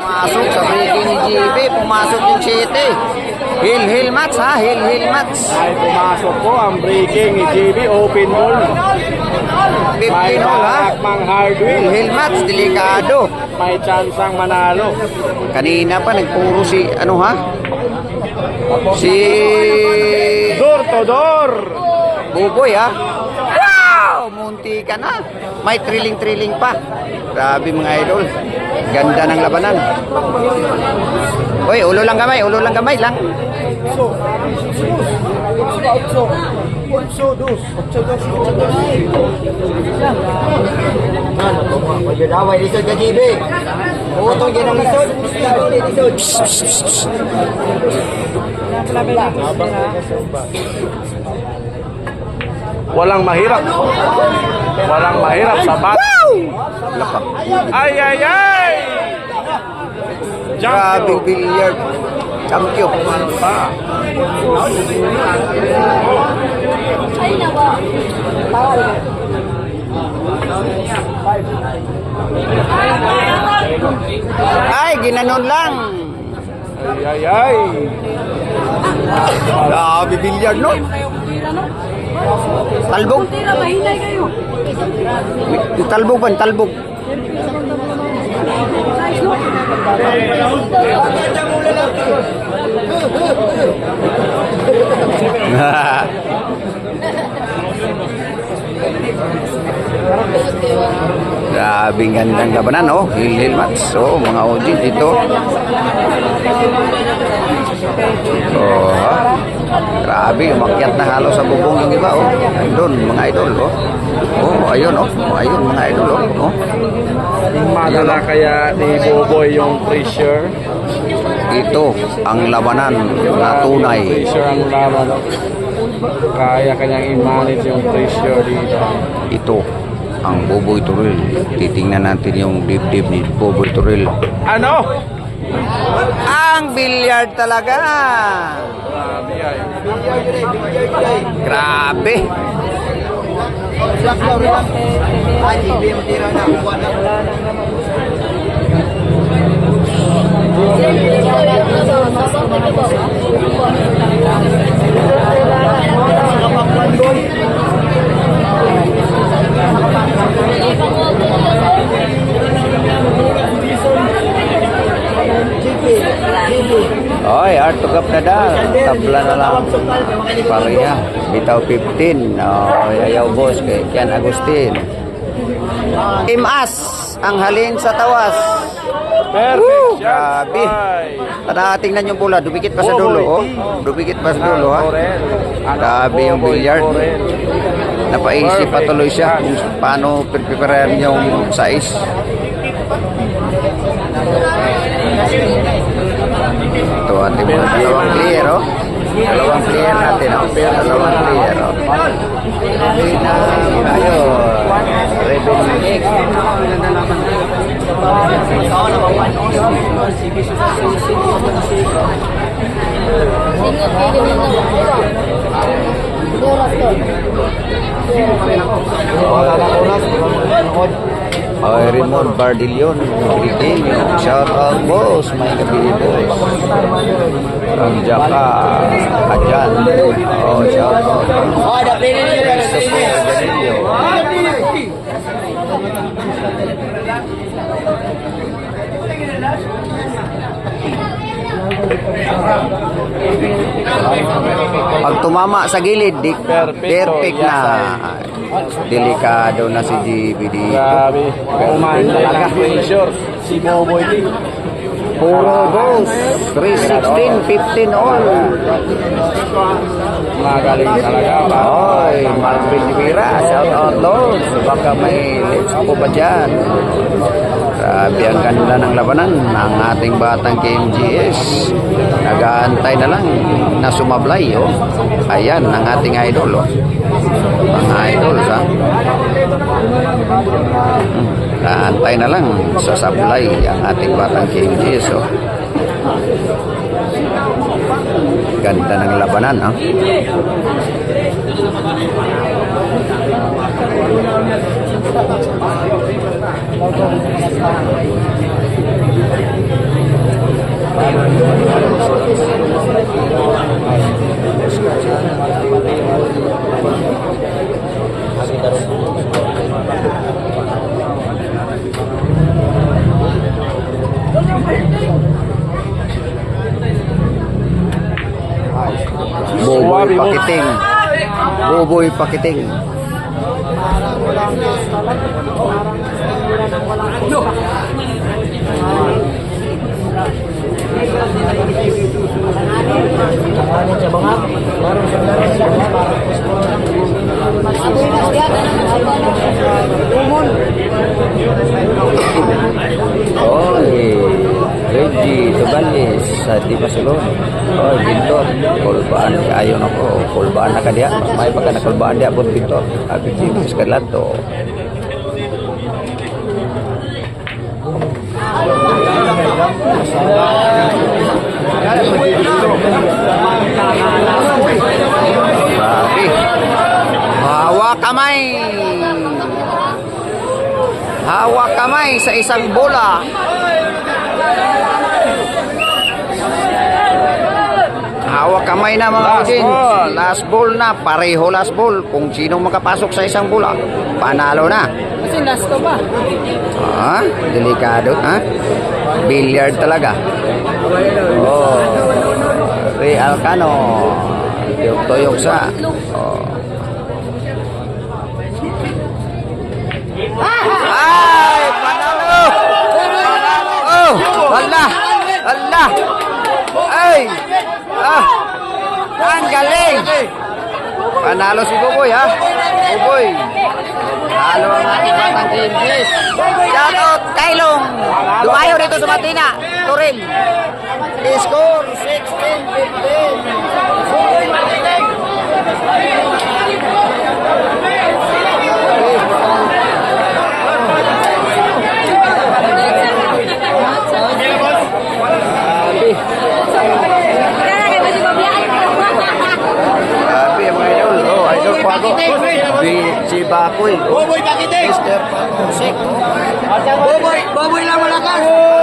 Pumasok sa breaking ni GB, pumasok yung 7. Hill match ha, hill match. Ay pumasok po ang breaking ni JB, open ball. 15 all ha. Mang hardware. Hill match, delikado. May chance ang manalo. Kanina pa nagpuro si, ano ha? Si Door to door. Buboy ha. Wow! Munti ka na. May thrilling pa. Grabe mga idol. Ganda ng labanan. Uy, ulo lang kamay lang. Pagdaway lisod ka GB. Utong yan ang lisod. Walang mahirap. Walang mahirap sa bat. Lapak. Ay! Grabe billiard. Champion. Pa. Ay, ginanon lang. Ay. Grabe billiard no. Talbog. Talbog ba? Talbog. Grabing gandang labanan, oh. Hill match. So, mga OG dito. Oh, ha? Grabe, umakyat na halos sa bubong yung iba, oh. Ayun, mga idol, oh. Oh, ayun, oh. Ayun, mga idol, oh. Madala kaya ni Boboy yung pressure. Ito ang labanan na tunay. Pressure ang laban. Kaya kanyang i-manage yung pressure dito. Ito ang Boboy Turil. Titingnan natin yung dibdib ni Boboy Turil. Ano? Ang billiard talaga. Grabe. Oy, art to gap na dal. Tabla na lang. Pareha. Bitaw 15. Oy, ayaw boss kay Kian Agustin. Team As ang halin sa tawas. Perfect. Grabe. Tingnan yung bola, dumikit pa sa dulo, oh. Dumikit pa sa dulo, ha. Grabe yung billiard. Napaisip pa tuloy siya kung paano prepare yung size. Ito ating mga dalawang player, oh. Dalawang player natin, oh. Dalawang player, oh. Okay na, ayun. Rebel. Oy, Raymond Bardillon, Brigenyo, shout out boss, may gabi boss. Ang Jaka, Adjan, oh, shout out. Oh, the Brigenyo. Pag tumama sa gilid, perfect na. Delikado na si GB dito. Grabe. Kumain talaga pressure. Si Boboy din. Puro goals. 316, 15 all. Magaling talaga. Oy, Marvin Rivera, shout out Lord. Baka may let's po pa dyan. Grabe ang ganda ng labanan ng ating batang KMGS. Nag-aantay na lang na sumablay, oh. Ayan ang ating idol, oh. Mga idol, ha. Naantay na lang sa sablay ang ating batang KMGS, oh. Ganda ng labanan, ha. Sabi mo. Pakiting. Buboy Pakiting. Oy, Reggie Tubalis sa Di Pasulon. Oy, Bintor. Kulbaan. Ayaw na ko. Kulbaan na ka diya. May pagka nakulbaan diya po Bintor. Abi Jim Escarlato. Grabe. Hawak kamay. Hawak kamay sa isang bola. Hawak kamay na mga Last kaging. ball. Last ball na. Pareho last ball. Kung sino makapasok sa isang bola, panalo na. Kasi last to ba? Ah, delikado, ha? Billiard talaga. Oh. Real Cano. Tuyok-tuyok sa. Oh. Ay, panalo! Panalo! Oh, hala! Hala! Ay! Ah! Ang galing! Panalo si Buboy, ha? Buboy! Halo ang ating batang English. Shout out, Kailong. Dumayo dito sa Matina. Turin. Score 16-15. Grabe mga idol. Oh, idol po ako. Si Bakoy. Boboy Pakiting! Mr. Pakosek. Boboy lang malakas!